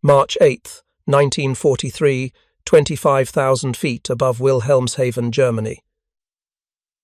March 8, 1943, 25,000 feet above Wilhelmshaven, Germany.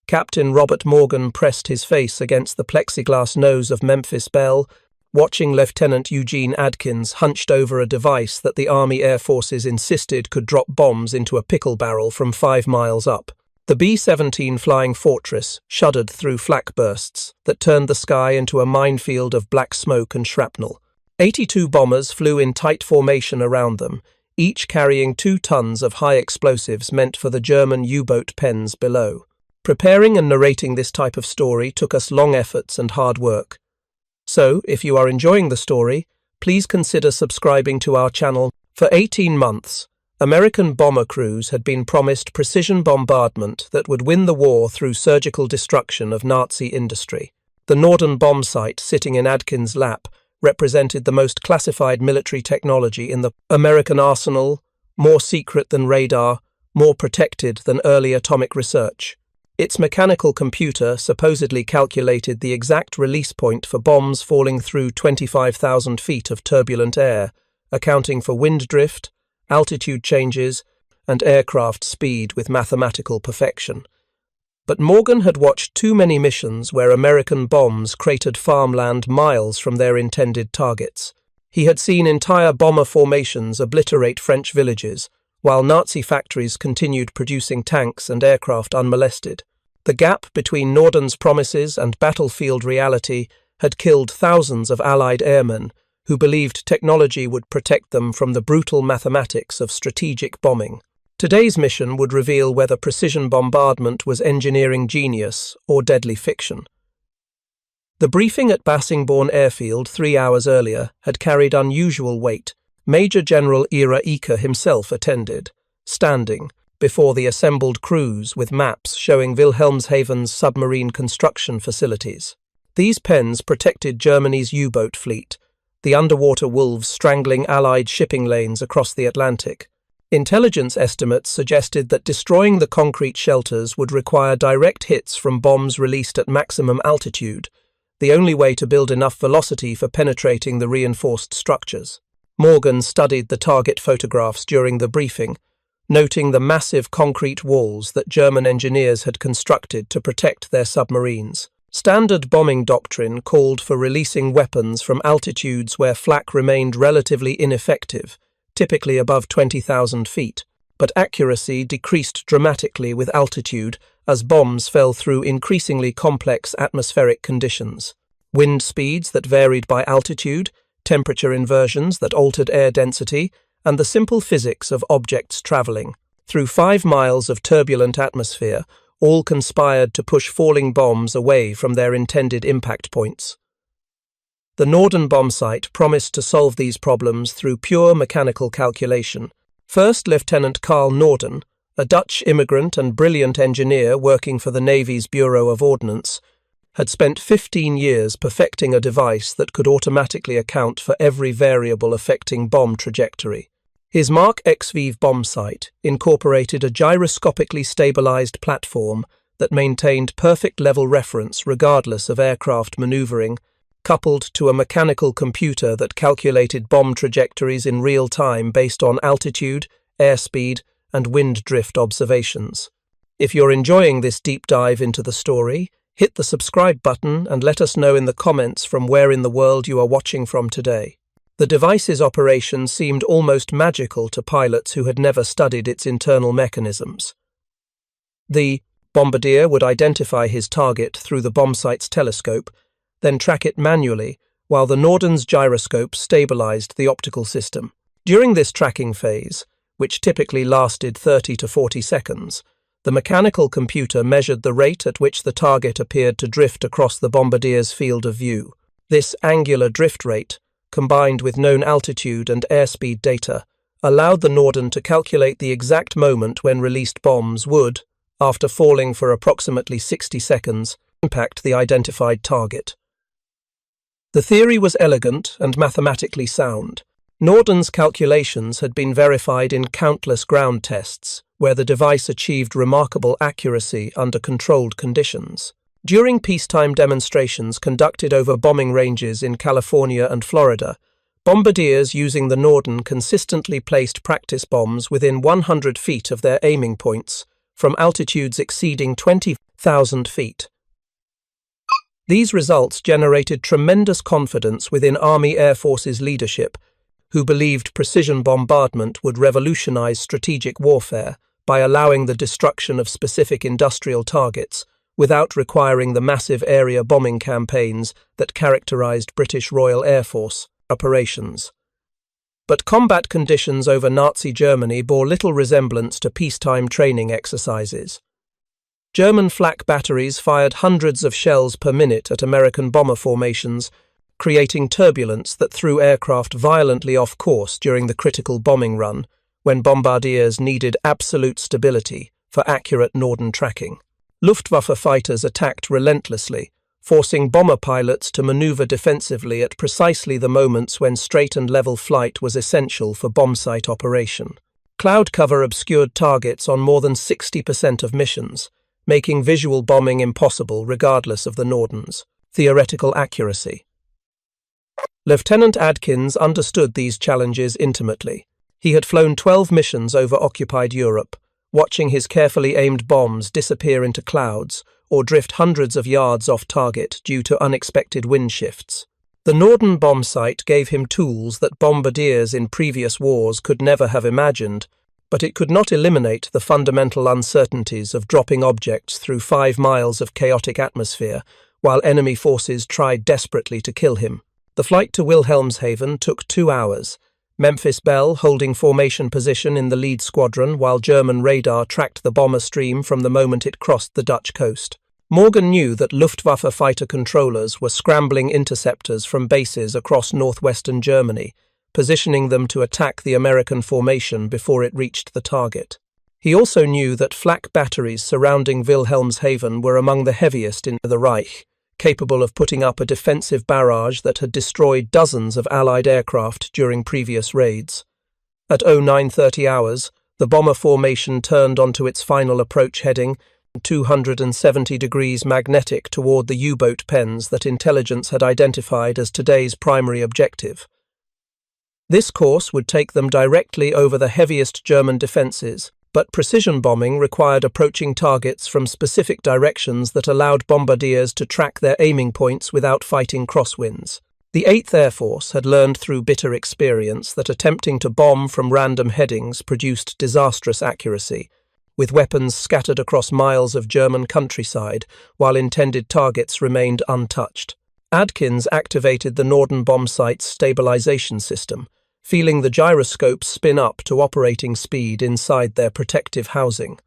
Captain Robert Morgan pressed his face against the plexiglass nose of Memphis Belle, watching Lieutenant Eugene Adkins hunched over a device that the Army Air Forces insisted could drop bombs into a pickle barrel from 5 miles up. The B-17 Flying Fortress shuddered through flak bursts that turned the sky into a minefield of black smoke and shrapnel. 82 bombers flew in tight formation around them, each carrying 2 tons of high explosives meant for the German U-boat pens below. Preparing and narrating this type of story took us long efforts and hard work. So, if you are enjoying the story, please consider subscribing to our channel. For 18 months, American bomber crews had been promised precision bombardment that would win the war through surgical destruction of Nazi industry. The Norden bombsight sitting in Adkins' lap represented the most classified military technology in the American arsenal, more secret than radar, more protected than early atomic research. Its mechanical computer supposedly calculated the exact release point for bombs falling through 25,000 feet of turbulent air, accounting for wind drift, altitude changes, and aircraft speed with mathematical perfection. But Morgan had watched too many missions where American bombs cratered farmland miles from their intended targets. He had seen entire bomber formations obliterate French villages, while Nazi factories continued producing tanks and aircraft unmolested. The gap between Norden's promises and battlefield reality had killed thousands of Allied airmen who believed technology would protect them from the brutal mathematics of strategic bombing. Today's mission would reveal whether precision bombardment was engineering genius or deadly fiction. The briefing at Bassingbourn Airfield 3 hours earlier had carried unusual weight. Major General Ira Eaker himself attended, standing before the assembled crews with maps showing Wilhelmshaven's submarine construction facilities. These pens protected Germany's U-boat fleet, the underwater wolves strangling Allied shipping lanes across the Atlantic. Intelligence estimates suggested that destroying the concrete shelters would require direct hits from bombs released at maximum altitude, the only way to build enough velocity for penetrating the reinforced structures. Morgan studied the target photographs during the briefing, noting the massive concrete walls that German engineers had constructed to protect their submarines. Standard bombing doctrine called for releasing weapons from altitudes where flak remained relatively ineffective, typically above 20,000 feet, but accuracy decreased dramatically with altitude as bombs fell through increasingly complex atmospheric conditions. Wind speeds that varied by altitude, temperature inversions that altered air density, and the simple physics of objects traveling through 5 miles of turbulent atmosphere all conspired to push falling bombs away from their intended impact points. The Norden bombsight promised to solve these problems through pure mechanical calculation. First Lieutenant Carl Norden, a Dutch immigrant and brilliant engineer working for the Navy's Bureau of Ordnance, had spent 15 years perfecting a device that could automatically account for every variable affecting bomb trajectory. His Mark XV bombsight incorporated a gyroscopically stabilized platform that maintained perfect level reference regardless of aircraft maneuvering, coupled to a mechanical computer that calculated bomb trajectories in real time based on altitude, airspeed, and wind drift observations. If you're enjoying this deep dive into the story, hit the subscribe button and let us know in the comments from where in the world you are watching from today. The device's operation seemed almost magical to pilots who had never studied its internal mechanisms. The bombardier would identify his target through the bombsight's telescope, then track it manually, while the Norden's gyroscope stabilized the optical system. During this tracking phase, which typically lasted 30 to 40 seconds, the mechanical computer measured the rate at which the target appeared to drift across the bombardier's field of view. This angular drift rate, combined with known altitude and airspeed data, allowed the Norden to calculate the exact moment when released bombs would, after falling for approximately 60 seconds, impact the identified target. The theory was elegant and mathematically sound. Norden's calculations had been verified in countless ground tests, where the device achieved remarkable accuracy under controlled conditions. During peacetime demonstrations conducted over bombing ranges in California and Florida, Bombardiers using the Norden consistently placed practice bombs within 100 feet of their aiming points, from altitudes exceeding 20,000 feet. These results generated tremendous confidence within Army Air Force's leadership, who believed precision bombardment would revolutionize strategic warfare by allowing the destruction of specific industrial targets without requiring the massive area bombing campaigns that characterized British Royal Air Force operations. But combat conditions over Nazi Germany bore little resemblance to peacetime training exercises. German flak batteries fired hundreds of shells per minute at American bomber formations, creating turbulence that threw aircraft violently off course during the critical bombing run, when bombardiers needed absolute stability for accurate Norden tracking. Luftwaffe fighters attacked relentlessly, forcing bomber pilots to maneuver defensively at precisely the moments when straight and level flight was essential for bombsight operation. Cloud cover obscured targets on more than 60% of missions, making visual bombing impossible regardless of the Norden's theoretical accuracy. Lieutenant Adkins understood these challenges intimately. He had flown 12 missions over occupied Europe, watching his carefully aimed bombs disappear into clouds or drift hundreds of yards off target due to unexpected wind shifts. The Norden bombsight gave him tools that bombardiers in previous wars could never have imagined, but it could not eliminate the fundamental uncertainties of dropping objects through 5 miles of chaotic atmosphere while enemy forces tried desperately to kill him. The flight to Wilhelmshaven took 2 hours, Memphis Belle holding formation position in the lead squadron while German radar tracked the bomber stream from the moment it crossed the Dutch coast. Morgan knew that Luftwaffe fighter controllers were scrambling interceptors from bases across northwestern Germany, positioning them to attack the American formation before it reached the target. He also knew that flak batteries surrounding Wilhelmshaven were among the heaviest in the Reich, capable of putting up a defensive barrage that had destroyed dozens of Allied aircraft during previous raids. At 0930 hours, the bomber formation turned onto its final approach heading, 270 degrees magnetic toward the U-boat pens that intelligence had identified as today's primary objective. This course would take them directly over the heaviest German defences, but precision bombing required approaching targets from specific directions that allowed bombardiers to track their aiming points without fighting crosswinds. The 8th Air Force had learned through bitter experience that attempting to bomb from random headings produced disastrous accuracy, with weapons scattered across miles of German countryside while intended targets remained untouched. Adkins activated the Norden bombsight's stabilization system, feeling the gyroscopes spin up to operating speed inside their protective housing.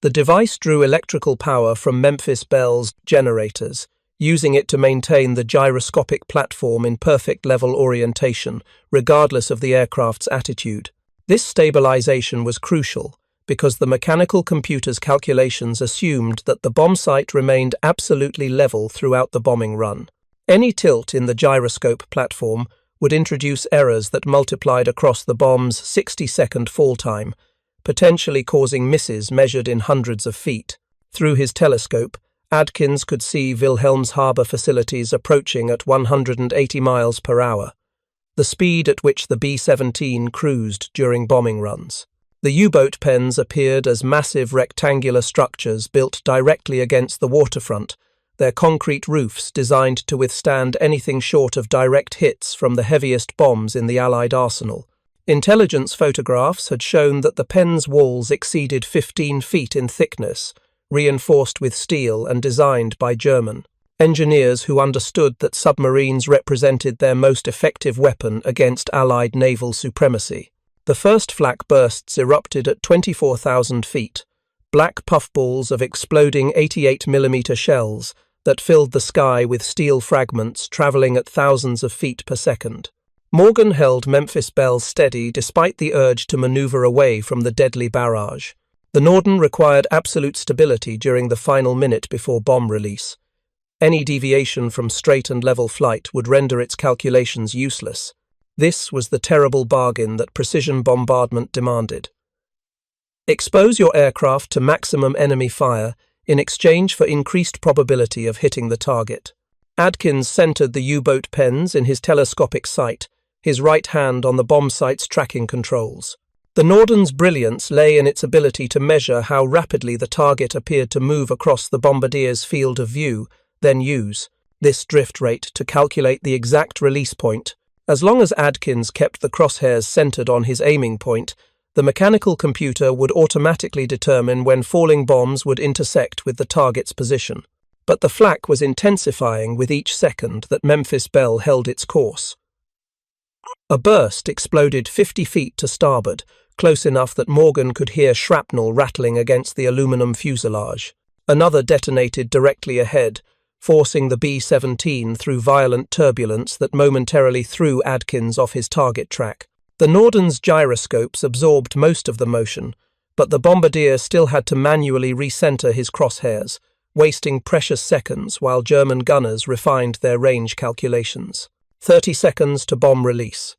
The device drew electrical power from Memphis Belle's generators, using it to maintain the gyroscopic platform in perfect level orientation, regardless of the aircraft's attitude. This stabilization was crucial, because the mechanical computer's calculations assumed that the bombsight remained absolutely level throughout the bombing run. Any tilt in the gyroscope platform would introduce errors that multiplied across the bomb's 60-second fall time, potentially causing misses measured in hundreds of feet. Through his telescope, Adkins could see Wilhelmshaven facilities approaching at 180 miles per hour, the speed at which the B-17 cruised during bombing runs. The U-boat pens appeared as massive rectangular structures built directly against the waterfront, their concrete roofs designed to withstand anything short of direct hits from the heaviest bombs in the Allied arsenal. Intelligence photographs had shown that the pen's walls exceeded 15 feet in thickness, reinforced with steel and designed by German engineers who understood that submarines represented their most effective weapon against Allied naval supremacy. The first flak bursts erupted at 24,000 feet, black puffballs of exploding 88mm shells that filled the sky with steel fragments travelling at thousands of feet per second. Morgan held Memphis Belle steady despite the urge to manoeuvre away from the deadly barrage. The Norden required absolute stability during the final minute before bomb release. Any deviation from straight and level flight would render its calculations useless. This was the terrible bargain that precision bombardment demanded. Expose your aircraft to maximum enemy fire in exchange for increased probability of hitting the target. Adkins centered the U-boat pens in his telescopic sight, his right hand on the bombsight's tracking controls. The Norden's brilliance lay in its ability to measure how rapidly the target appeared to move across the bombardier's field of view, then use this drift rate to calculate the exact release point. As long as Adkins kept the crosshairs centered on his aiming point, the mechanical computer would automatically determine when falling bombs would intersect with the target's position. But the flak was intensifying with each second that Memphis Belle held its course. A burst exploded 50 feet to starboard, close enough that Morgan could hear shrapnel rattling against the aluminum fuselage. Another detonated directly ahead, forcing the B-17 through violent turbulence that momentarily threw Adkins off his target track. The Norden's gyroscopes absorbed most of the motion, but the bombardier still had to manually recenter his crosshairs, wasting precious seconds while German gunners refined their range calculations. 30 seconds to bomb release.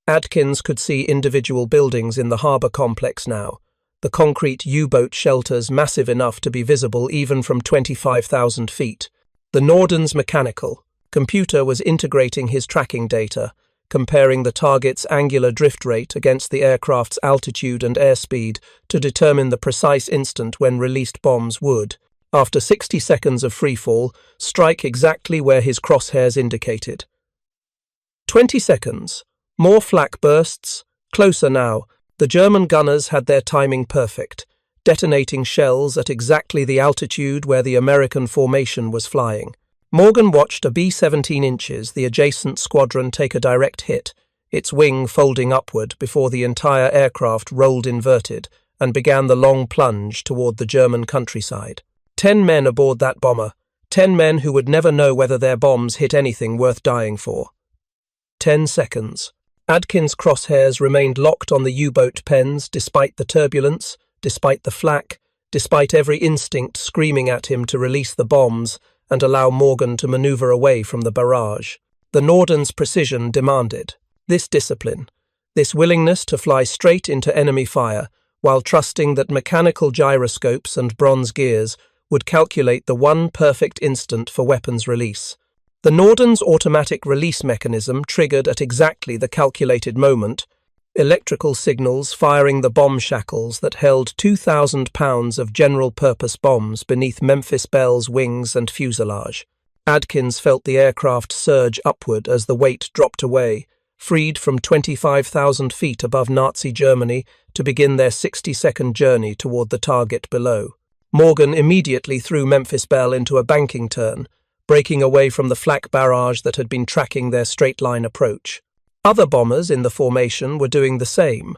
Adkins could see individual buildings in the harbour complex now, the concrete U-boat shelters massive enough to be visible even from 25,000 feet. The Norden's mechanical computer was integrating his tracking data, comparing the target's angular drift rate against the aircraft's altitude and airspeed to determine the precise instant when released bombs would, after 60 seconds of freefall, strike exactly where his crosshairs indicated. 20 seconds. More flak bursts. Closer now. The German gunners had their timing perfect, detonating shells at exactly the altitude where the American formation was flying. Morgan watched a B-17 inches the adjacent squadron take a direct hit, its wing folding upward before the entire aircraft rolled inverted and began the long plunge toward the German countryside. 10 men aboard that bomber, 10 men who would never know whether their bombs hit anything worth dying for. 10 seconds. Adkins' crosshairs remained locked on the U-boat pens despite the turbulence, despite the flak, despite every instinct screaming at him to release the bombs and allow Morgan to maneuver away from the barrage. The Norden's precision demanded this discipline, this willingness to fly straight into enemy fire while trusting that mechanical gyroscopes and bronze gears would calculate the one perfect instant for weapons release. The Norden's automatic release mechanism triggered at exactly the calculated moment, electrical signals firing the bomb shackles that held 2,000 pounds of general-purpose bombs beneath Memphis Belle's wings and fuselage. Adkins felt the aircraft surge upward as the weight dropped away, freed from 25,000 feet above Nazi Germany to begin their 60-second journey toward the target below. Morgan immediately threw Memphis Belle into a banking turn, breaking away from the flak barrage that had been tracking their straight-line approach. Other bombers in the formation were doing the same,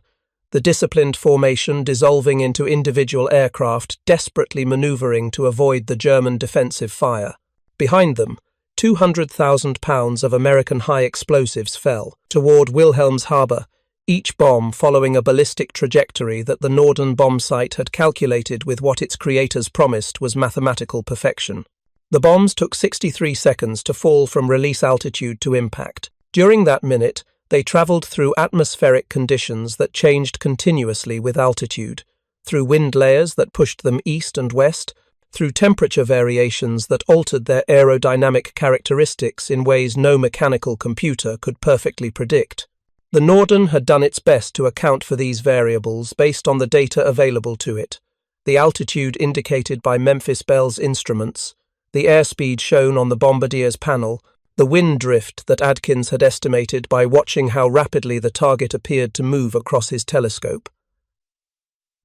the disciplined formation dissolving into individual aircraft desperately maneuvering to avoid the German defensive fire. Behind them, 200,000 pounds of American high explosives fell toward Wilhelmshaven, each bomb following a ballistic trajectory that the Norden bombsight had calculated with what its creators promised was mathematical perfection. The bombs took 63 seconds to fall from release altitude to impact. During that minute, they travelled through atmospheric conditions that changed continuously with altitude, through wind layers that pushed them east and west, through temperature variations that altered their aerodynamic characteristics in ways no mechanical computer could perfectly predict. The Norden had done its best to account for these variables based on the data available to it, the altitude indicated by Memphis Belle's instruments, the airspeed shown on the bombardier's panel, the wind drift that Adkins had estimated by watching how rapidly the target appeared to move across his telescope.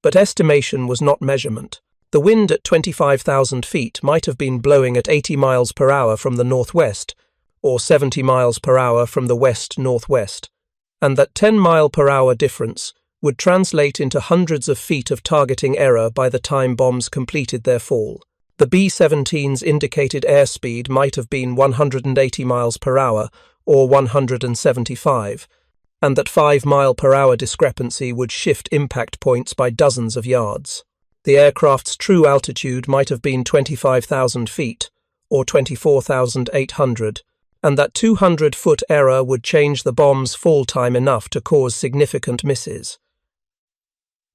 But estimation was not measurement. The wind at 25,000 feet might have been blowing at 80 miles per hour from the northwest, or 70 miles per hour from the west-northwest, and that 10-mile-per-hour difference would translate into hundreds of feet of targeting error by the time bombs completed their fall. The B-17's indicated airspeed might have been 180 miles per hour or 175, and that 5-mile-per-hour discrepancy would shift impact points by dozens of yards. The aircraft's true altitude might have been 25,000 feet or 24,800, and that 200-foot error would change the bomb's fall time enough to cause significant misses.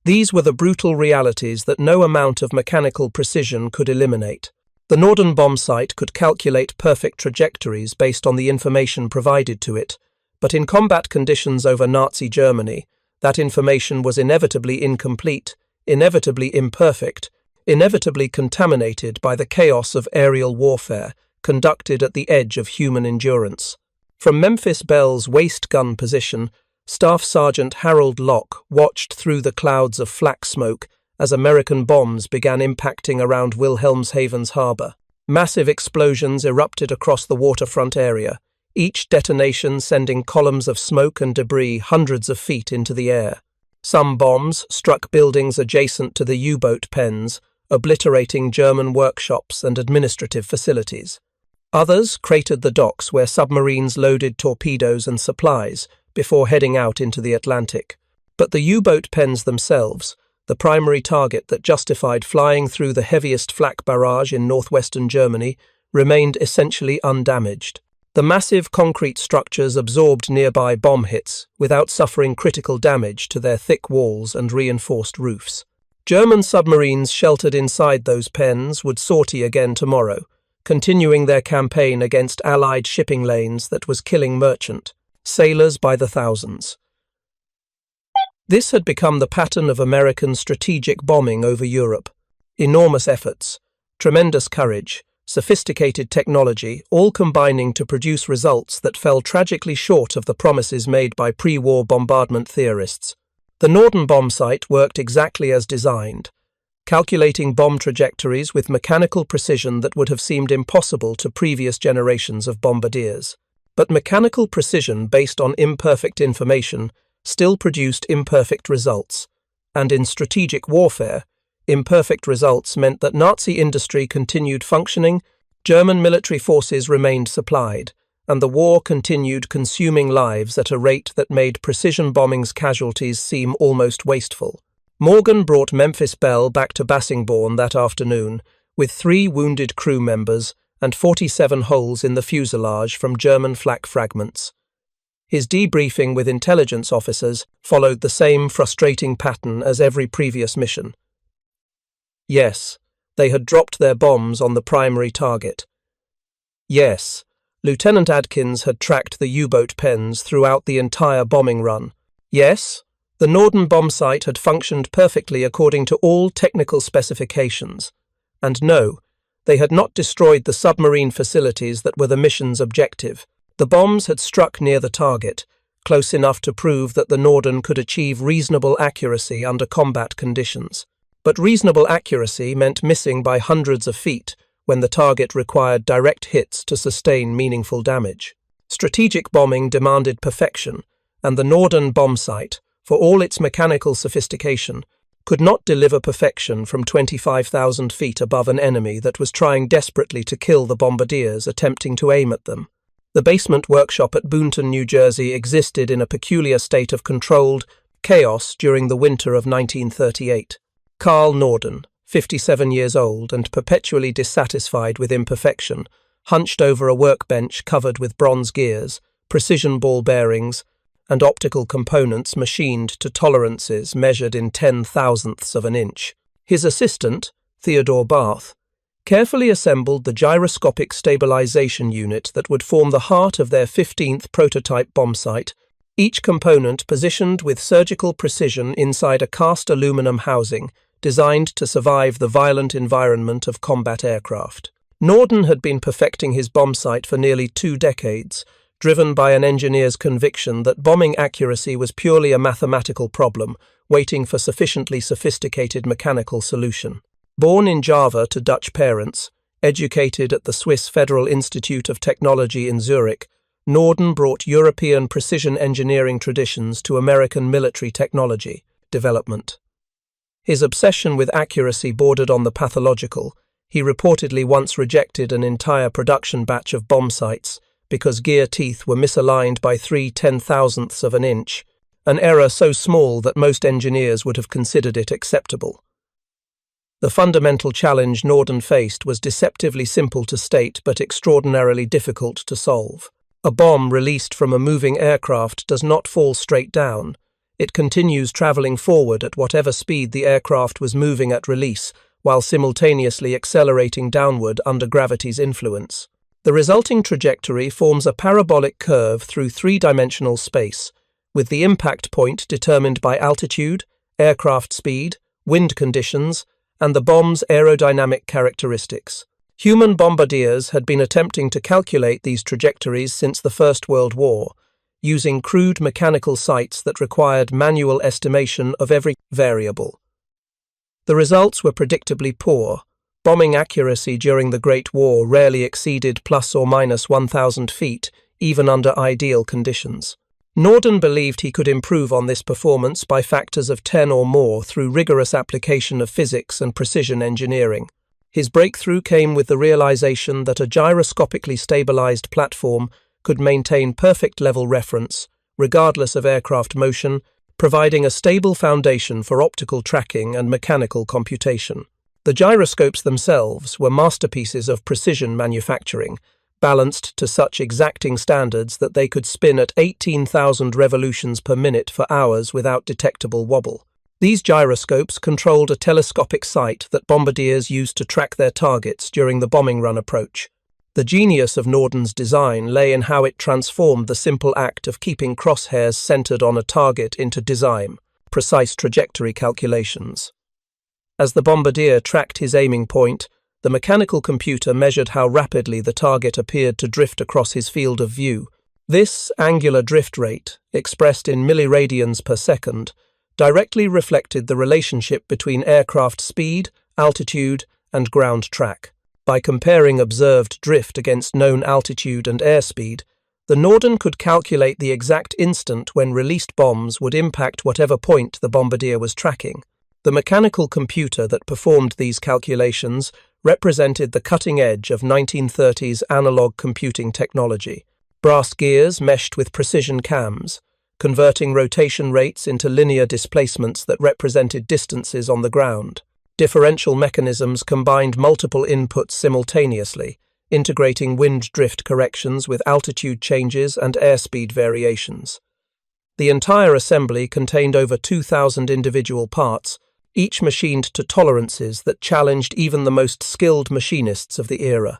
These were the brutal realities that no amount of mechanical precision could eliminate. The Norden bombsight could calculate perfect trajectories based on the information provided to it, But in combat conditions over Nazi Germany, that information was inevitably incomplete, inevitably imperfect, inevitably contaminated by the chaos of aerial warfare conducted at the edge of human endurance. From Memphis Belle's waist gun position, Staff Sergeant Harold Locke watched through the clouds of flak smoke as American bombs began impacting around Wilhelmshaven's harbour. Massive explosions erupted across the waterfront area, each detonation sending columns of smoke and debris hundreds of feet into the air. Some bombs struck buildings adjacent to the U-boat pens, obliterating German workshops and administrative facilities. Others cratered the docks where submarines loaded torpedoes and supplies before heading out into the Atlantic. But the U-boat pens themselves, the primary target that justified flying through the heaviest flak barrage in northwestern Germany, remained essentially undamaged. The massive concrete structures absorbed nearby bomb hits without suffering critical damage to their thick walls and reinforced roofs. German submarines sheltered inside those pens would sortie again tomorrow, continuing their campaign against Allied shipping lanes that was killing merchant sailors by the thousands. This had become the pattern of American strategic bombing over Europe. Enormous efforts, tremendous courage, sophisticated technology, all combining to produce results that fell tragically short of the promises made by pre-war bombardment theorists. The Norden bombsight worked exactly as designed, calculating bomb trajectories with mechanical precision that would have seemed impossible to previous generations of bombardiers. But mechanical precision based on imperfect information still produced imperfect results, and in strategic warfare, imperfect results meant that Nazi industry continued functioning, German military forces remained supplied, and the war continued consuming lives at a rate that made precision bombing's casualties seem almost wasteful. Morgan brought Memphis Belle back to Bassingbourn that afternoon, with 3 wounded crew members and 47 holes in the fuselage from German flak fragments. His debriefing with intelligence officers followed the same frustrating pattern as every previous mission. Yes, they had dropped their bombs on the primary target. Yes, Lieutenant Adkins had tracked the U-boat pens throughout the entire bombing run. Yes, the Norden bombsight had functioned perfectly according to all technical specifications. And no, they had not destroyed the submarine facilities that were the mission's objective. The bombs had struck near the target, close enough to prove that the Norden could achieve reasonable accuracy under combat conditions. But reasonable accuracy meant missing by hundreds of feet when the target required direct hits to sustain meaningful damage. Strategic bombing demanded perfection, and the Norden bombsight, for all its mechanical sophistication, could not deliver perfection from 25,000 feet above an enemy that was trying desperately to kill the bombardiers attempting to aim at them. The basement workshop at Boonton, New Jersey existed in a peculiar state of controlled chaos during the winter of 1938. Carl Norden, 57 years old and perpetually dissatisfied with imperfection, hunched over a workbench covered with bronze gears, precision ball bearings, and optical components machined to tolerances measured in 10,000ths of an inch. His assistant, Theodore Barth, carefully assembled the gyroscopic stabilization unit that would form the heart of their 15th prototype bombsight, each component positioned with surgical precision inside a cast aluminum housing designed to survive the violent environment of combat aircraft. Norden had been perfecting his bombsight for nearly 2 decades, driven by an engineer's conviction that bombing accuracy was purely a mathematical problem, waiting for sufficiently sophisticated mechanical solution. Born in Java to Dutch parents, educated at the Swiss Federal Institute of Technology in Zurich, Norden brought European precision engineering traditions to American military technology development. His obsession with accuracy bordered on the pathological. He reportedly once rejected an entire production batch of bombsights because gear teeth were misaligned by 3/10,000ths of an inch, an error so small that most engineers would have considered it acceptable. The fundamental challenge Norden faced was deceptively simple to state but extraordinarily difficult to solve. A bomb released from a moving aircraft does not fall straight down. It continues traveling forward at whatever speed the aircraft was moving at release, while simultaneously accelerating downward under gravity's influence. The resulting trajectory forms a parabolic curve through three-dimensional space, with the impact point determined by altitude, aircraft speed, wind conditions, and the bomb's aerodynamic characteristics. Human bombardiers had been attempting to calculate these trajectories since the First World War, using crude mechanical sights that required manual estimation of every variable. The results were predictably poor. Bombing accuracy during the Great War rarely exceeded plus or minus 1,000 feet, even under ideal conditions. Norden believed he could improve on this performance by factors of 10 or more through rigorous application of physics and precision engineering. His breakthrough came with the realization that a gyroscopically stabilized platform could maintain perfect level reference, regardless of aircraft motion, providing a stable foundation for optical tracking and mechanical computation. The gyroscopes themselves were masterpieces of precision manufacturing, balanced to such exacting standards that they could spin at 18,000 revolutions per minute for hours without detectable wobble. These gyroscopes controlled a telescopic sight that bombardiers used to track their targets during the bombing run approach. The genius of Norden's design lay in how it transformed the simple act of keeping crosshairs centered on a target into precise trajectory calculations. As the bombardier tracked his aiming point, the mechanical computer measured how rapidly the target appeared to drift across his field of view. This angular drift rate, expressed in milliradians per second, directly reflected the relationship between aircraft speed, altitude, and ground track. By comparing observed drift against known altitude and airspeed, the Norden could calculate the exact instant when released bombs would impact whatever point the bombardier was tracking. The mechanical computer that performed these calculations represented the cutting edge of 1930s analog computing technology. Brass gears meshed with precision cams, converting rotation rates into linear displacements that represented distances on the ground. Differential mechanisms combined multiple inputs simultaneously, integrating wind drift corrections with altitude changes and airspeed variations. The entire assembly contained over 2,000 individual parts, each machined to tolerances that challenged even the most skilled machinists of the era.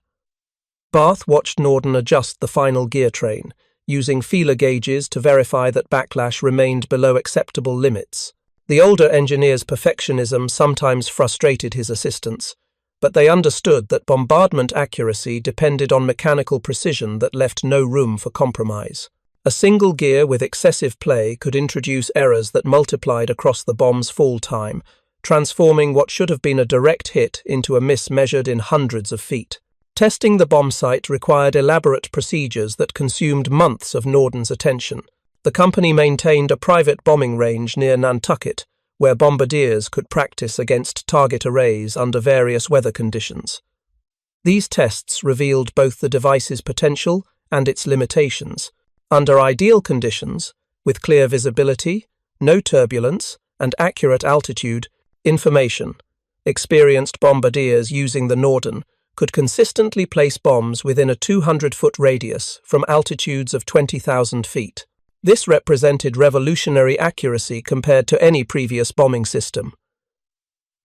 Barth watched Norden adjust the final gear train, using feeler gauges to verify that backlash remained below acceptable limits. The older engineer's perfectionism sometimes frustrated his assistants, but they understood that bombardment accuracy depended on mechanical precision that left no room for compromise. A single gear with excessive play could introduce errors that multiplied across the bomb's fall time, transforming what should have been a direct hit into a miss measured in hundreds of feet. Testing the bombsight required elaborate procedures that consumed months of Norden's attention. The company maintained a private bombing range near Nantucket, where bombardiers could practice against target arrays under various weather conditions. These tests revealed both the device's potential and its limitations. Under ideal conditions, with clear visibility, no turbulence, and accurate altitude information, experienced bombardiers using the Norden could consistently place bombs within a 200-foot radius from altitudes of 20,000 feet. This represented revolutionary accuracy compared to any previous bombing system.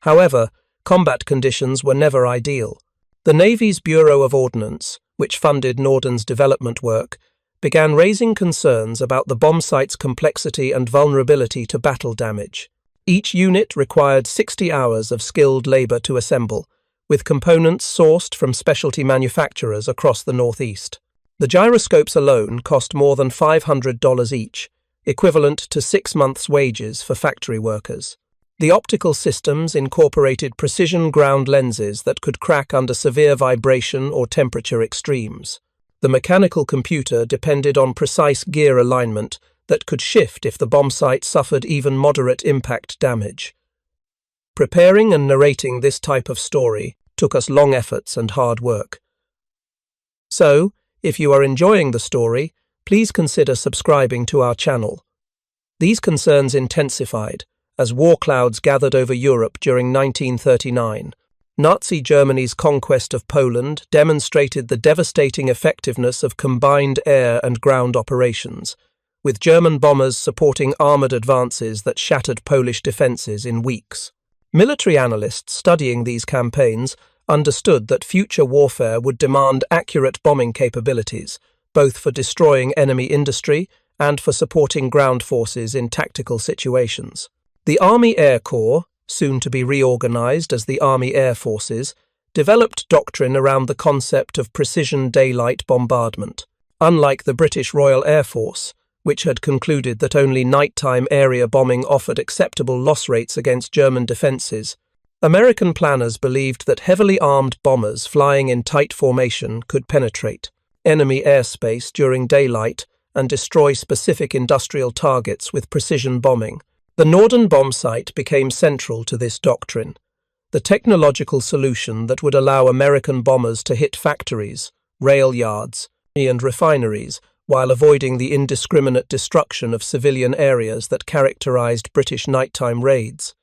However, combat conditions were never ideal. The Navy's Bureau of Ordnance, which funded Norden's development work, began raising concerns about the bombsight's complexity and vulnerability to battle damage. Each unit required 60 hours of skilled labor to assemble, with components sourced from specialty manufacturers across the Northeast. The gyroscopes alone cost more than $500 each, equivalent to 6 months' wages for factory workers. The optical systems incorporated precision ground lenses that could crack under severe vibration or temperature extremes. The mechanical computer depended on precise gear alignment that could shift if the bombsight suffered even moderate impact damage. Preparing and narrating this type of story took us long efforts and hard work. So, if you are enjoying the story, please consider subscribing to our channel. These concerns intensified as war clouds gathered over Europe during 1939. Nazi Germany's conquest of Poland demonstrated the devastating effectiveness of combined air and ground operations, with German bombers supporting armoured advances that shattered Polish defences in weeks. Military analysts studying these campaigns understood that future warfare would demand accurate bombing capabilities, both for destroying enemy industry and for supporting ground forces in tactical situations. The Army Air Corps, soon to be reorganized as the Army Air Forces, developed doctrine around the concept of precision daylight bombardment. Unlike the British Royal Air Force, which had concluded that only nighttime area bombing offered acceptable loss rates against German defences, American planners believed that heavily armed bombers flying in tight formation could penetrate enemy airspace during daylight and destroy specific industrial targets with precision bombing. The Norden bombsight became central to this doctrine, the technological solution that would allow American bombers to hit factories, rail yards, and refineries while avoiding the indiscriminate destruction of civilian areas that characterized British nighttime raids.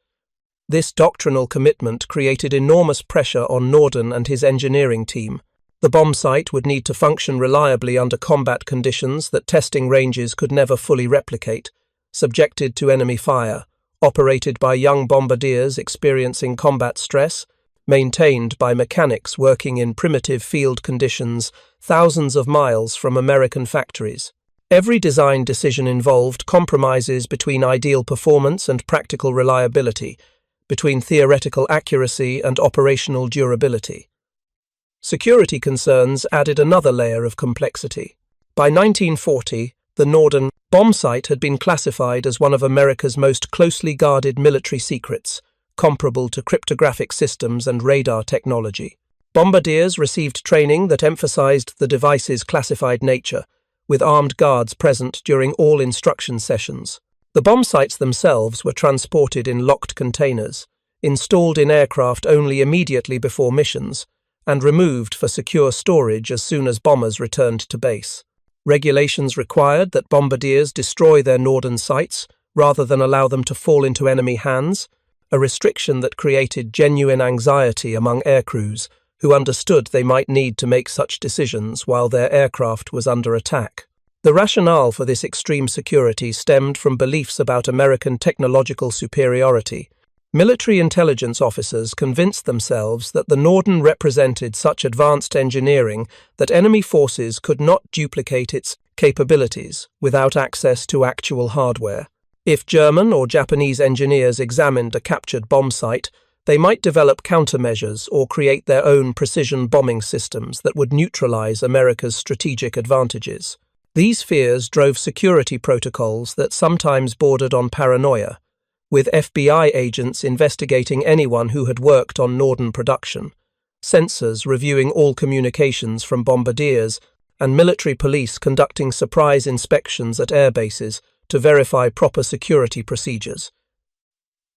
This doctrinal commitment created enormous pressure on Norden and his engineering team. The bombsight would need to function reliably under combat conditions that testing ranges could never fully replicate, subjected to enemy fire, operated by young bombardiers experiencing combat stress, maintained by mechanics working in primitive field conditions thousands of miles from American factories. Every design decision involved compromises between ideal performance and practical reliability, between theoretical accuracy and operational durability. Security concerns added another layer of complexity. By 1940, the Norden bombsight had been classified as one of America's most closely guarded military secrets, comparable to cryptographic systems and radar technology. Bombardiers received training that emphasized the device's classified nature, with armed guards present during all instruction sessions. The bombsights themselves were transported in locked containers, installed in aircraft only immediately before missions, and removed for secure storage as soon as bombers returned to base. Regulations required that bombardiers destroy their Norden sites rather than allow them to fall into enemy hands, a restriction that created genuine anxiety among aircrews who understood they might need to make such decisions while their aircraft was under attack. The rationale for this extreme security stemmed from beliefs about American technological superiority. Military intelligence officers convinced themselves that the Norden represented such advanced engineering that enemy forces could not duplicate its capabilities without access to actual hardware. If German or Japanese engineers examined a captured bombsight, they might develop countermeasures or create their own precision bombing systems that would neutralize America's strategic advantages. These fears drove security protocols that sometimes bordered on paranoia, with FBI agents investigating anyone who had worked on Norden production, sensors reviewing all communications from bombardiers, and military police conducting surprise inspections at air bases to verify proper security procedures.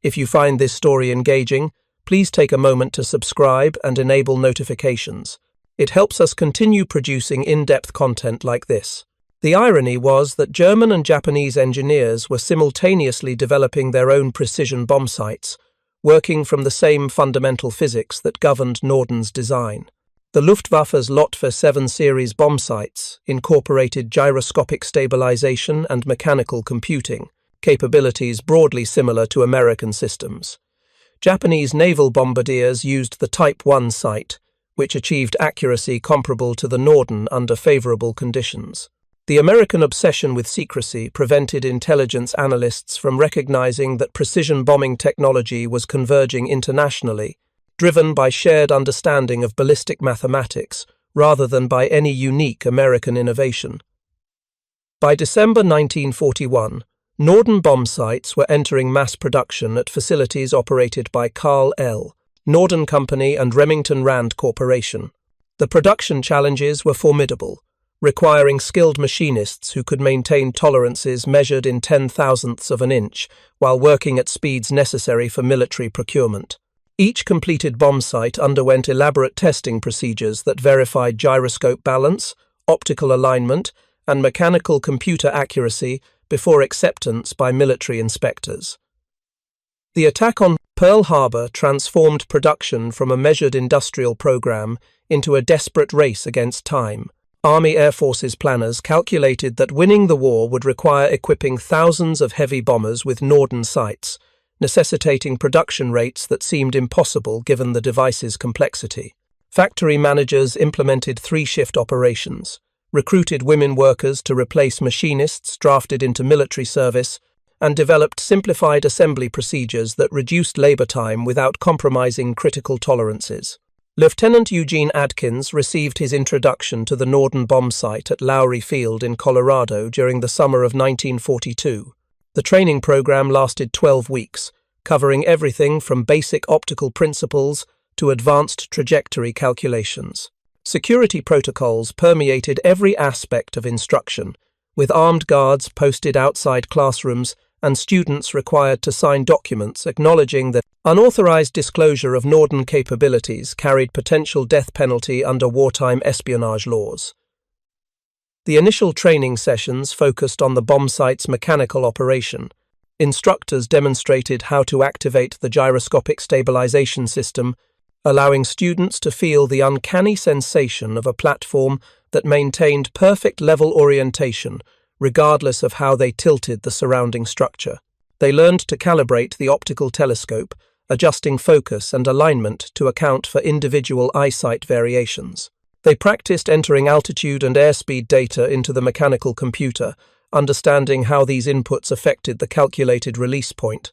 If you find this story engaging, please take a moment to subscribe and enable notifications. It helps us continue producing in-depth content like this. The irony was that German and Japanese engineers were simultaneously developing their own precision bombsights, working from the same fundamental physics that governed Norden's design. The Luftwaffe's Lotfe 7 series bombsights incorporated gyroscopic stabilization and mechanical computing, capabilities broadly similar to American systems. Japanese naval bombardiers used the Type 1 sight, which achieved accuracy comparable to the Norden under favorable conditions. The American obsession with secrecy prevented intelligence analysts from recognizing that precision bombing technology was converging internationally, driven by shared understanding of ballistic mathematics rather than by any unique American innovation. By December 1941, Norden bombsights were entering mass production at facilities operated by Carl L. Norden Company and Remington Rand Corporation. The production challenges were formidable, requiring skilled machinists who could maintain tolerances measured in 10,000ths of an inch while working at speeds necessary for military procurement. Each completed bombsight underwent elaborate testing procedures that verified gyroscope balance, optical alignment, and mechanical computer accuracy before acceptance by military inspectors. The attack on Pearl Harbor transformed production from a measured industrial program into a desperate race against time. Army Air Forces planners calculated that winning the war would require equipping thousands of heavy bombers with Norden sights, necessitating production rates that seemed impossible given the device's complexity. Factory managers implemented three-shift operations, recruited women workers to replace machinists drafted into military service, and developed simplified assembly procedures that reduced labor time without compromising critical tolerances. Lieutenant Eugene Adkins received his introduction to the Norden bomb site at Lowry Field in Colorado during the summer of 1942. The training program lasted 12 weeks, covering everything from basic optical principles to advanced trajectory calculations. Security protocols permeated every aspect of instruction, with armed guards posted outside classrooms and students required to sign documents acknowledging that unauthorized disclosure of Norden capabilities carried potential death penalty under wartime espionage laws. The initial training sessions focused on the bomb site's mechanical operation. Instructors demonstrated how to activate the gyroscopic stabilization system, allowing students to feel the uncanny sensation of a platform that maintained perfect level orientation, regardless of how they tilted the surrounding structure. They learned to calibrate the optical telescope, adjusting focus and alignment to account for individual eyesight variations. They practiced entering altitude and airspeed data into the mechanical computer, understanding how these inputs affected the calculated release point.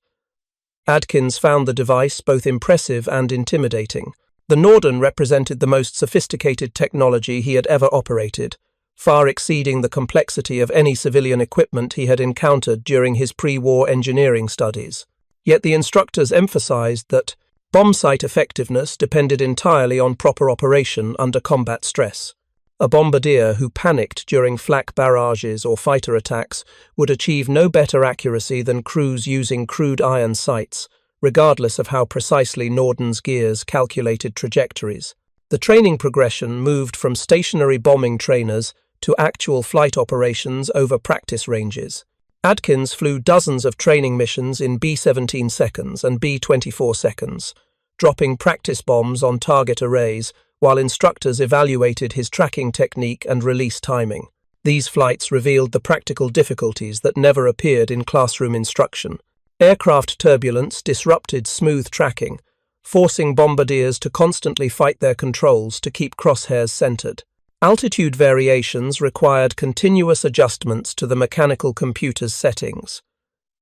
Adkins found the device both impressive and intimidating. The Norden represented the most sophisticated technology he had ever operated, far exceeding the complexity of any civilian equipment he had encountered during his pre-war engineering studies. Yet the instructors emphasized that bomb site effectiveness depended entirely on proper operation under combat stress. A bombardier who panicked during flak barrages or fighter attacks would achieve no better accuracy than crews using crude iron sights, regardless of how precisely Norden's gears calculated trajectories. The training progression moved from stationary bombing trainers to actual flight operations over practice ranges. Adkins flew dozens of training missions in B-17 seconds and B-24 seconds, dropping practice bombs on target arrays while instructors evaluated his tracking technique and release timing. These flights revealed the practical difficulties that never appeared in classroom instruction. Aircraft turbulence disrupted smooth tracking, forcing bombardiers to constantly fight their controls to keep crosshairs centered. Altitude variations required continuous adjustments to the mechanical computer's settings.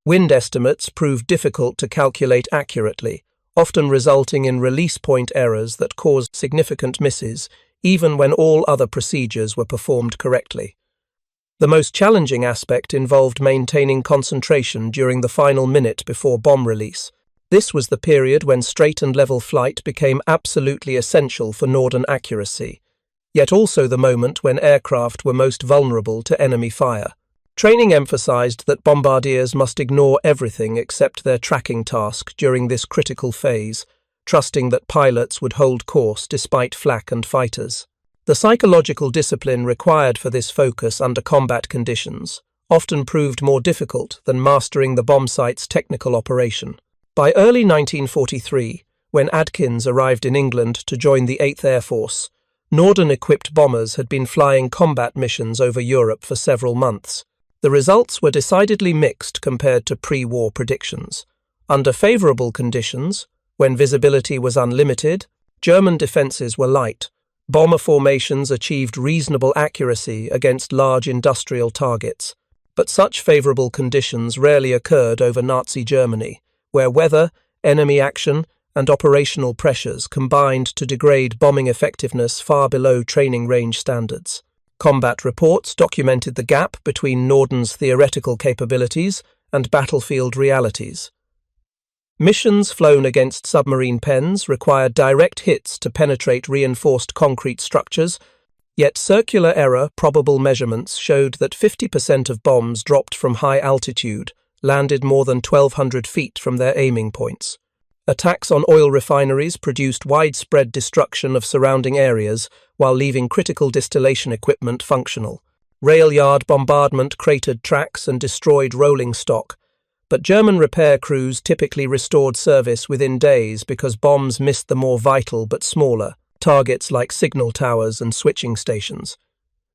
Wind estimates proved difficult to calculate accurately, often resulting in release point errors that caused significant misses, even when all other procedures were performed correctly. The most challenging aspect involved maintaining concentration during the final minute before bomb release. This was the period when straight and level flight became absolutely essential for Norden accuracy, yet also the moment when aircraft were most vulnerable to enemy fire. Training emphasized that bombardiers must ignore everything except their tracking task during this critical phase, trusting that pilots would hold course despite flak and fighters. The psychological discipline required for this focus under combat conditions often proved more difficult than mastering the bomb site's technical operation. By early 1943, when Adkins arrived in England to join the 8th Air Force, Norden-equipped bombers had been flying combat missions over Europe for several months. The results were decidedly mixed compared to pre-war predictions. Under favorable conditions, when visibility was unlimited, German defenses were light. Bomber formations achieved reasonable accuracy against large industrial targets. But such favorable conditions rarely occurred over Nazi Germany, where weather, enemy action, and operational pressures combined to degrade bombing effectiveness far below training range standards. Combat reports documented the gap between Norden's theoretical capabilities and battlefield realities. Missions flown against submarine pens required direct hits to penetrate reinforced concrete structures, yet circular error probable measurements showed that 50% of bombs dropped from high altitude landed more than 1,200 feet from their aiming points. Attacks on oil refineries produced widespread destruction of surrounding areas while leaving critical distillation equipment functional. Rail yard bombardment cratered tracks and destroyed rolling stock, but German repair crews typically restored service within days because bombs missed the more vital but smaller targets like signal towers and switching stations.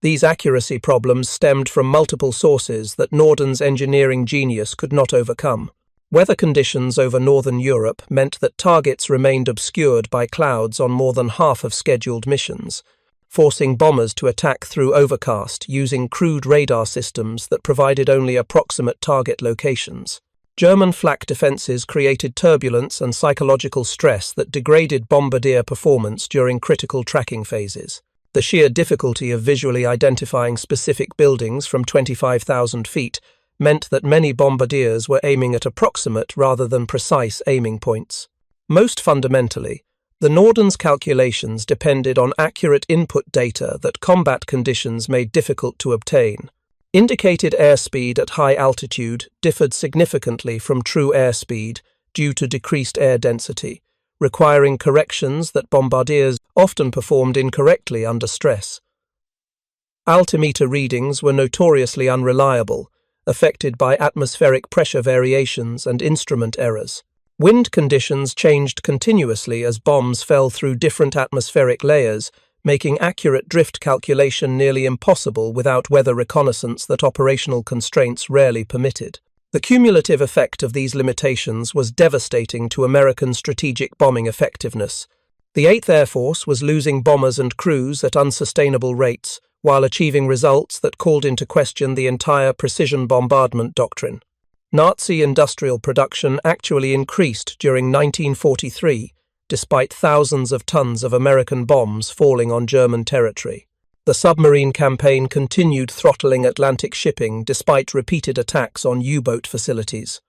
These accuracy problems stemmed from multiple sources that Norden's engineering genius could not overcome. Weather conditions over northern Europe meant that targets remained obscured by clouds on more than half of scheduled missions, forcing bombers to attack through overcast using crude radar systems that provided only approximate target locations. German flak defenses created turbulence and psychological stress that degraded bombardier performance during critical tracking phases. The sheer difficulty of visually identifying specific buildings from 25,000 feet meant that many bombardiers were aiming at approximate rather than precise aiming points. Most fundamentally, the Norden's calculations depended on accurate input data that combat conditions made difficult to obtain. Indicated airspeed at high altitude differed significantly from true airspeed due to decreased air density, requiring corrections that bombardiers often performed incorrectly under stress. Altimeter readings were notoriously unreliable, affected by atmospheric pressure variations and instrument errors. Wind conditions changed continuously as bombs fell through different atmospheric layers, making accurate drift calculation nearly impossible without weather reconnaissance that operational constraints rarely permitted. The cumulative effect of these limitations was devastating to American strategic bombing effectiveness. The 8th Air Force was losing bombers and crews at unsustainable rates, while achieving results that called into question the entire precision bombardment doctrine. Nazi industrial production actually increased during 1943, despite thousands of tons of American bombs falling on German territory. The submarine campaign continued throttling Atlantic shipping despite repeated attacks on U-boat facilities.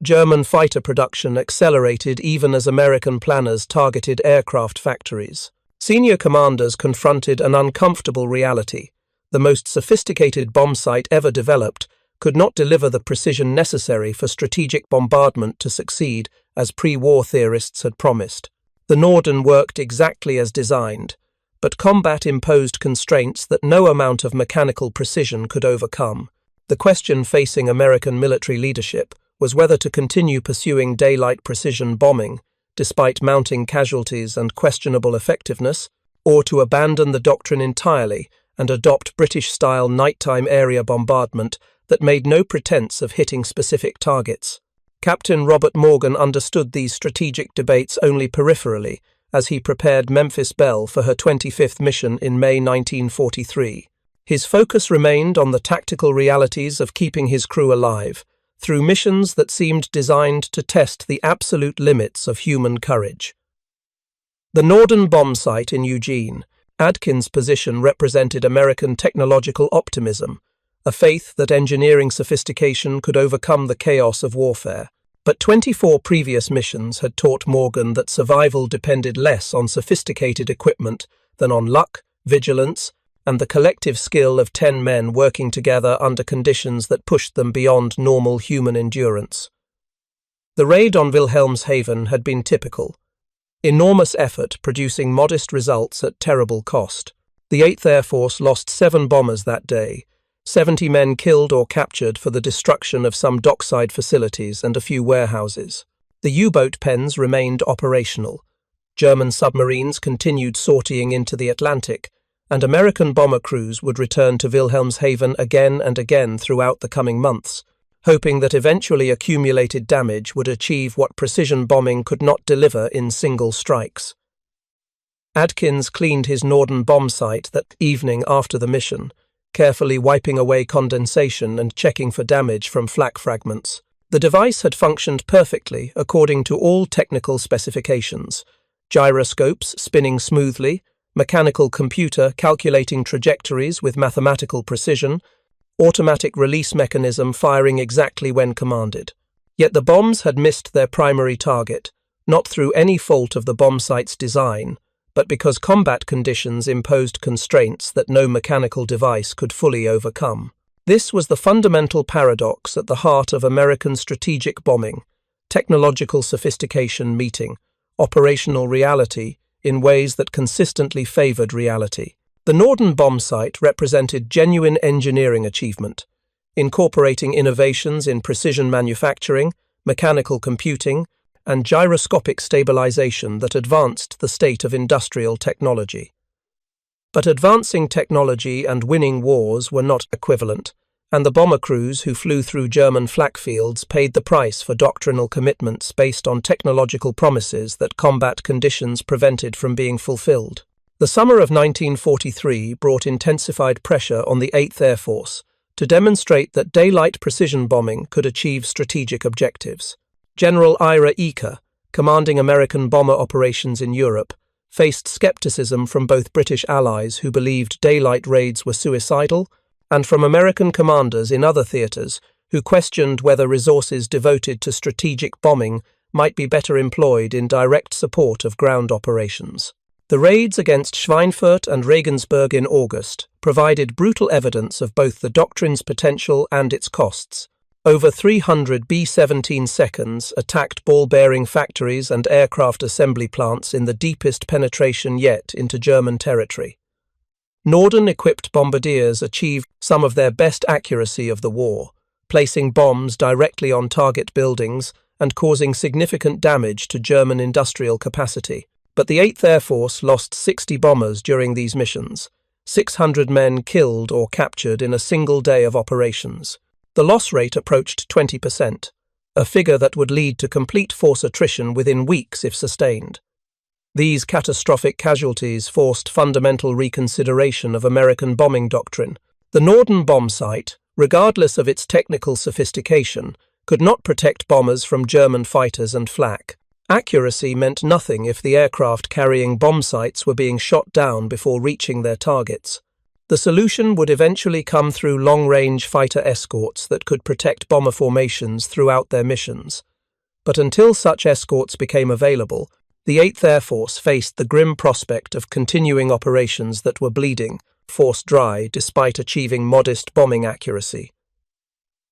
German fighter production accelerated even as American planners targeted aircraft factories. Senior commanders confronted an uncomfortable reality. The most sophisticated bombsight ever developed could not deliver the precision necessary for strategic bombardment to succeed, as pre-war theorists had promised. The Norden worked exactly as designed, but combat imposed constraints that no amount of mechanical precision could overcome. The question facing American military leadership was whether to continue pursuing daylight precision bombing, despite mounting casualties and questionable effectiveness, or to abandon the doctrine entirely and adopt British-style nighttime area bombardment that made no pretense of hitting specific targets. Captain Robert Morgan understood these strategic debates only peripherally as he prepared Memphis Belle for her 25th mission in May 1943. His focus remained on the tactical realities of keeping his crew alive, through missions that seemed designed to test the absolute limits of human courage. The Norden bombsight in Eugene, Adkins' position represented American technological optimism, a faith that engineering sophistication could overcome the chaos of warfare. But 24 previous missions had taught Morgan that survival depended less on sophisticated equipment than on luck, vigilance, and the collective skill of 10 men working together under conditions that pushed them beyond normal human endurance. The raid on Wilhelmshaven had been typical. Enormous effort producing modest results at terrible cost. The 8th Air Force lost 7 bombers that day, 70 men killed or captured for the destruction of some dockside facilities and a few warehouses. The U-boat pens remained operational. German submarines continued sortying into the Atlantic, and American bomber crews would return to Wilhelmshaven again and again throughout the coming months, hoping that eventually accumulated damage would achieve what precision bombing could not deliver in single strikes. Adkins cleaned his Norden bombsight that evening after the mission, carefully wiping away condensation and checking for damage from flak fragments. The device had functioned perfectly according to all technical specifications: gyroscopes spinning smoothly, mechanical computer calculating trajectories with mathematical precision, automatic release mechanism firing exactly when commanded. Yet the bombs had missed their primary target, not through any fault of the bombsight's design, but because combat conditions imposed constraints that no mechanical device could fully overcome. This was the fundamental paradox at the heart of American strategic bombing: technological sophistication meeting operational reality in ways that consistently favored reality. The Norden bombsight represented genuine engineering achievement, incorporating innovations in precision manufacturing, mechanical computing, and gyroscopic stabilization that advanced the state of industrial technology. But advancing technology and winning wars were not equivalent, and the bomber crews who flew through German flak fields paid the price for doctrinal commitments based on technological promises that combat conditions prevented from being fulfilled. The summer of 1943 brought intensified pressure on the 8th Air Force to demonstrate that daylight precision bombing could achieve strategic objectives. General Ira Eaker, commanding American bomber operations in Europe, faced skepticism from both British allies who believed daylight raids were suicidal and from American commanders in other theaters who questioned whether resources devoted to strategic bombing might be better employed in direct support of ground operations. The raids against Schweinfurt and Regensburg in August provided brutal evidence of both the doctrine's potential and its costs. Over 300 B-17 seconds attacked ball-bearing factories and aircraft assembly plants in the deepest penetration yet into German territory. Norden-equipped bombardiers achieved some of their best accuracy of the war, placing bombs directly on target buildings and causing significant damage to German industrial capacity. But the 8th Air Force lost 60 bombers during these missions, 600 men killed or captured in a single day of operations. The loss rate approached 20%, a figure that would lead to complete force attrition within weeks if sustained. These catastrophic casualties forced fundamental reconsideration of American bombing doctrine. The Norden bombsight, regardless of its technical sophistication, could not protect bombers from German fighters and flak. Accuracy meant nothing if the aircraft carrying bombsights were being shot down before reaching their targets. The solution would eventually come through long-range fighter escorts that could protect bomber formations throughout their missions. But until such escorts became available, the 8th Air Force faced the grim prospect of continuing operations that were bleeding, forced dry despite achieving modest bombing accuracy.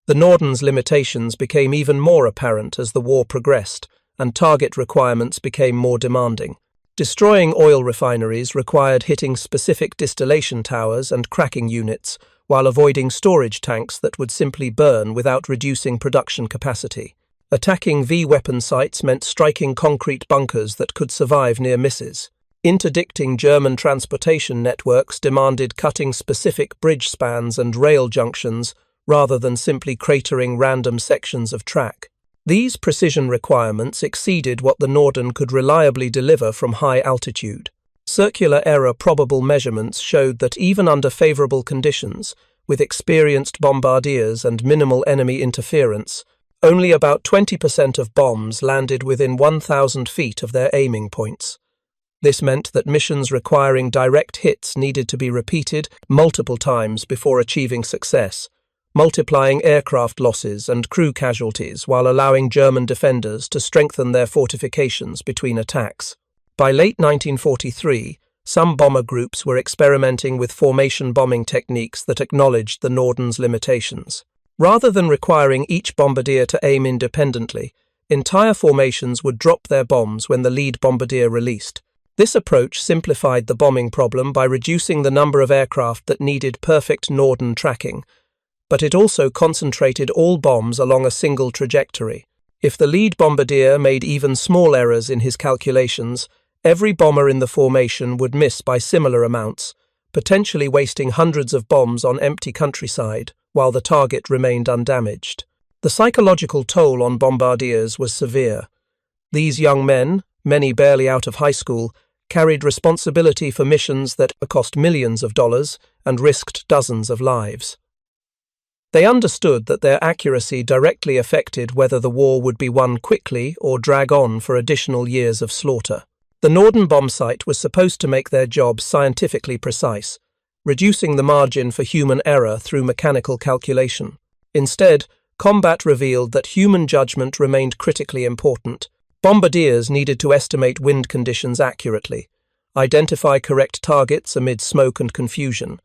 The Norden's limitations became even more apparent as the war progressed, and target requirements became more demanding. Destroying oil refineries required hitting specific distillation towers and cracking units, while avoiding storage tanks that would simply burn without reducing production capacity. Attacking V-weapon sites meant striking concrete bunkers that could survive near misses. Interdicting German transportation networks demanded cutting specific bridge spans and rail junctions rather than simply cratering random sections of track. These precision requirements exceeded what the Norden could reliably deliver from high altitude. Circular error probable measurements showed that even under favorable conditions, with experienced bombardiers and minimal enemy interference, only about 20% of bombs landed within 1,000 feet of their aiming points. This meant that missions requiring direct hits needed to be repeated multiple times before achieving success, multiplying aircraft losses and crew casualties while allowing German defenders to strengthen their fortifications between attacks. By late 1943, some bomber groups were experimenting with formation bombing techniques that acknowledged the Norden's limitations. Rather than requiring each bombardier to aim independently, entire formations would drop their bombs when the lead bombardier released. This approach simplified the bombing problem by reducing the number of aircraft that needed perfect Norden tracking, but it also concentrated all bombs along a single trajectory. If the lead bombardier made even small errors in his calculations, every bomber in the formation would miss by similar amounts, potentially wasting hundreds of bombs on empty countryside, while the target remained undamaged. The psychological toll on bombardiers was severe. These young men, many barely out of high school, carried responsibility for missions that cost millions of dollars and risked dozens of lives. They understood that their accuracy directly affected whether the war would be won quickly or drag on for additional years of slaughter. The Norden bombsight was supposed to make their job scientifically precise, reducing the margin for human error through mechanical calculation. Instead, combat revealed that human judgment remained critically important. Bombardiers needed to estimate wind conditions accurately, identify correct targets amid smoke and confusion,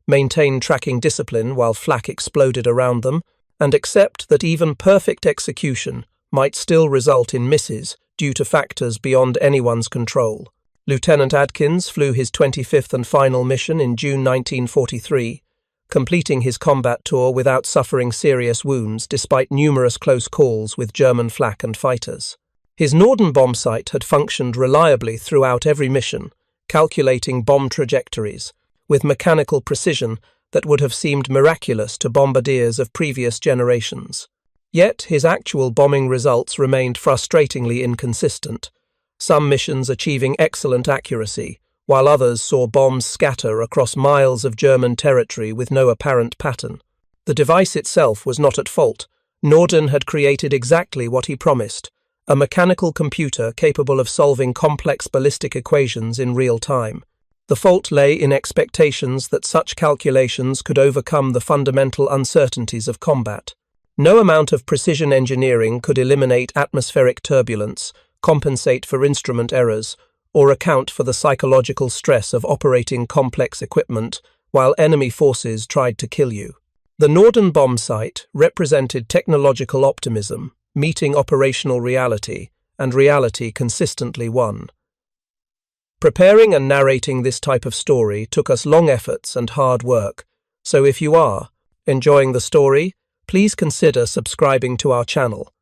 maintain tracking discipline while flak exploded around them, and accept that even perfect execution might still result in misses due to factors beyond anyone's control. Lieutenant Adkins flew his 25th and final mission in June 1943, completing his combat tour without suffering serious wounds despite numerous close calls with German flak and fighters. His Norden bombsight had functioned reliably throughout every mission, calculating bomb trajectories. With mechanical precision, that would have seemed miraculous to bombardiers of previous generations. Yet his actual bombing results remained frustratingly inconsistent, some missions achieving excellent accuracy, while others saw bombs scatter across miles of German territory with no apparent pattern. The device itself was not at fault. Norden had created exactly what he promised, a mechanical computer capable of solving complex ballistic equations in real time. The fault lay in expectations that such calculations could overcome the fundamental uncertainties of combat. No amount of precision engineering could eliminate atmospheric turbulence, compensate for instrument errors, or account for the psychological stress of operating complex equipment while enemy forces tried to kill you. The Norden bombsight represented technological optimism, meeting operational reality, and reality consistently won. Preparing and narrating this type of story took us long efforts and hard work, so if you are enjoying the story, please consider subscribing to our channel.